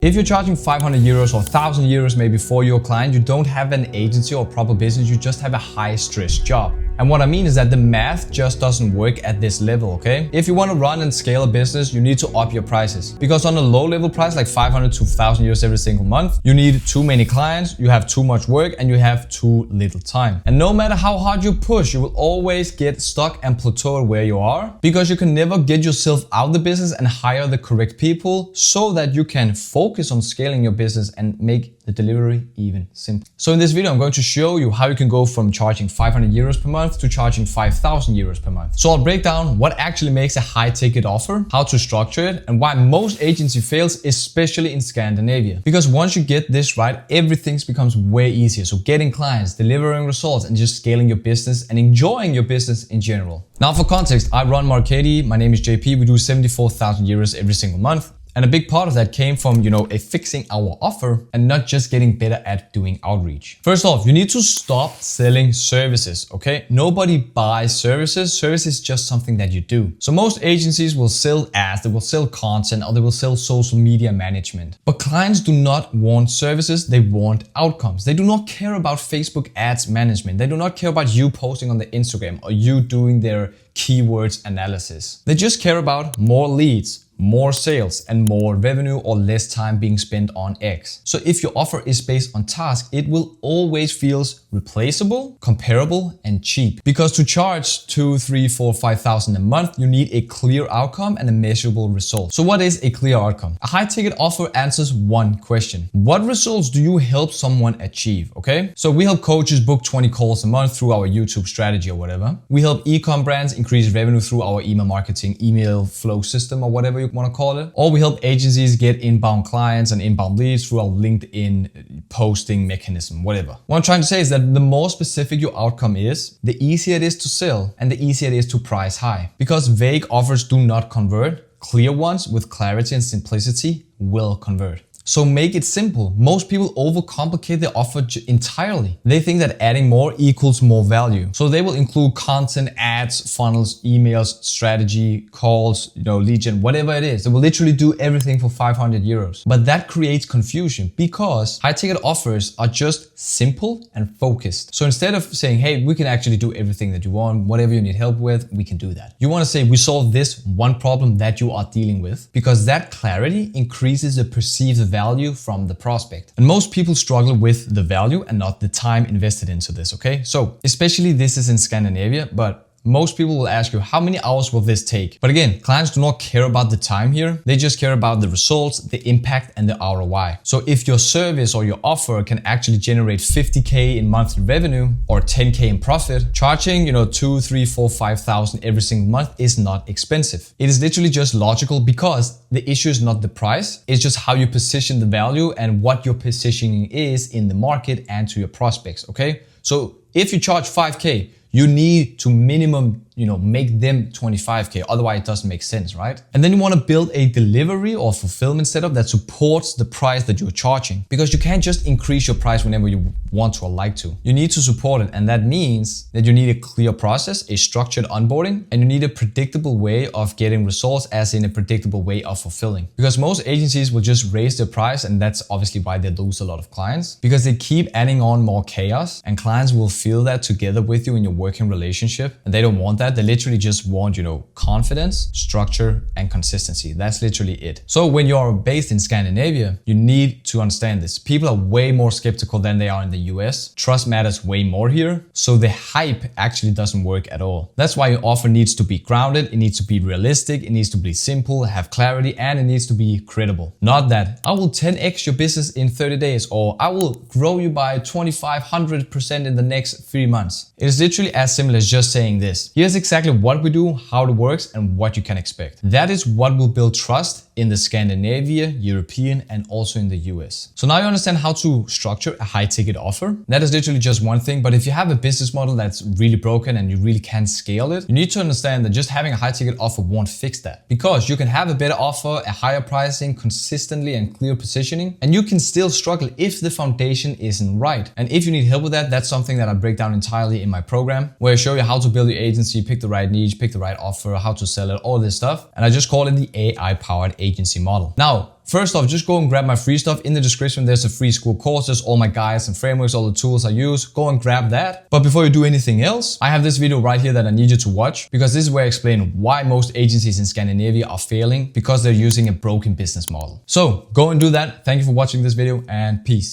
If you're charging 500 euros or 1,000 euros maybe for your client, you don't have an agency or proper business, you just have a high stress job. And what I mean is that the math just doesn't work at this level, okay? If you want to run and scale a business, you need to up your prices. Because on a low level price, like 500 to 1,000 euros every single month, you need too many clients, you have too much work, and you have too little time. And no matter how hard you push, you will always get stuck and plateau where you are, because you can never get yourself out of the business and hire the correct people so that you can focus on scaling your business and make the delivery even simpler. So in this video, I'm going to show you how you can go from charging 500 euros per month to charging 5,000 euros per month. So I'll break down what actually makes a high ticket offer, how to structure it, and why most agency fails, especially in Scandinavia. Because once you get this right, everything becomes way easier. So getting clients, delivering results, and just scaling your business and enjoying your business in general. Now for context, I run Marketing. My name is JP. We do 74,000 euros every single month. And a big part of that came from, fixing our offer and not just getting better at doing outreach. First off, you need to stop selling services, okay? Nobody buys services. Service is just something that you do. So most agencies will sell ads, they will sell content, or they will sell social media management. But clients do not want services, they want outcomes. They do not care about Facebook ads management. They do not care about you posting on the Instagram or you doing their keywords analysis. They just care about more leads, more sales, and more revenue, or less time being spent on X. So if your offer is based on task, it will always feel replaceable, comparable, and cheap. Because to charge 2, 3, 4, 5,000 a month, you need a clear outcome and a measurable result. So what is a clear outcome? A high ticket offer answers one question. What results do you help someone achieve? Okay, so we help coaches book 20 calls a month through our YouTube strategy or whatever. We help e-com brands increase revenue through our email marketing, email flow system, or whatever you want to call it. Or we help agencies get inbound clients and inbound leads through our LinkedIn posting mechanism, whatever. What I'm trying to say is that the more specific your outcome is, the easier it is to sell and the easier it is to price high. Because vague offers do not convert, clear ones with clarity and simplicity will convert. So make it simple. Most people overcomplicate their offer entirely. They think that adding more equals more value. So they will include content, ads, funnels, emails, strategy, calls, lead gen, whatever it is. They will literally do everything for 500 euros. But that creates confusion because high ticket offers are just simple and focused. So instead of saying, hey, we can actually do everything that you want, whatever you need help with, we can do that. You want to say, we solve this one problem that you are dealing with, because that clarity increases the perceived value from the prospect. And most people struggle with the value and not the time invested into this, okay? So especially this is in Scandinavia, but most people will ask you, how many hours will this take? But again, clients do not care about the time here. They just care about the results, the impact, and the ROI. So if your service or your offer can actually generate 50K in monthly revenue or 10K in profit, charging, 2, 3, 4, 5,000 every single month is not expensive. It is literally just logical, because the issue is not the price. It's just how you position the value and what your positioning is in the market and to your prospects, okay? So if you charge 5K, you need to minimum, make them 25K. Otherwise it doesn't make sense, right? And then you want to build a delivery or fulfillment setup that supports the price that you're charging, because you can't just increase your price whenever you want to or like to. You need to support it. And that means that you need a clear process, a structured onboarding, and you need a predictable way of getting results, as in a predictable way of fulfilling. Because most agencies will just raise their price, and that's obviously why they lose a lot of clients, because they keep adding on more chaos, and clients will feel that together with you in your working relationship, and they don't want that. They literally just want, confidence, structure, and consistency. That's literally it. So when you're based in Scandinavia, you need to understand this. People are way more skeptical than they are in the US. Trust matters way more here. So the hype actually doesn't work at all. That's why your offer needs to be grounded. It needs to be realistic. It needs to be simple, have clarity, and it needs to be credible. Not that I will 10x your business in 30 days, or I will grow you by 2,500% in the next 3 months. It is literally as simple as just saying this. Here's exactly what we do, how it works, and what you can expect. That is what will build trust in the Scandinavia, European, and also in the US. So now you understand how to structure a high ticket offer. That is literally just one thing, but if you have a business model that's really broken and you really can't scale it, you need to understand that just having a high ticket offer won't fix that. Because you can have a better offer, a higher pricing, consistently and clear positioning, and you can still struggle if the foundation isn't right. And if you need help with that, that's something that I break down entirely in my program, where I show you how to build your agency agency, pick the right niche, pick the right offer, how to sell it, all this stuff. And I just call it the AI-powered agency model. Now, first off, just go and grab my free stuff. In the description, there's a free school courses, all my guides and frameworks, all the tools I use. Go and grab that. But before you do anything else, I have this video right here that I need you to watch, because this is where I explain why most agencies in Scandinavia are failing, because they're using a broken business model. So go and do that. Thank you for watching this video, and peace.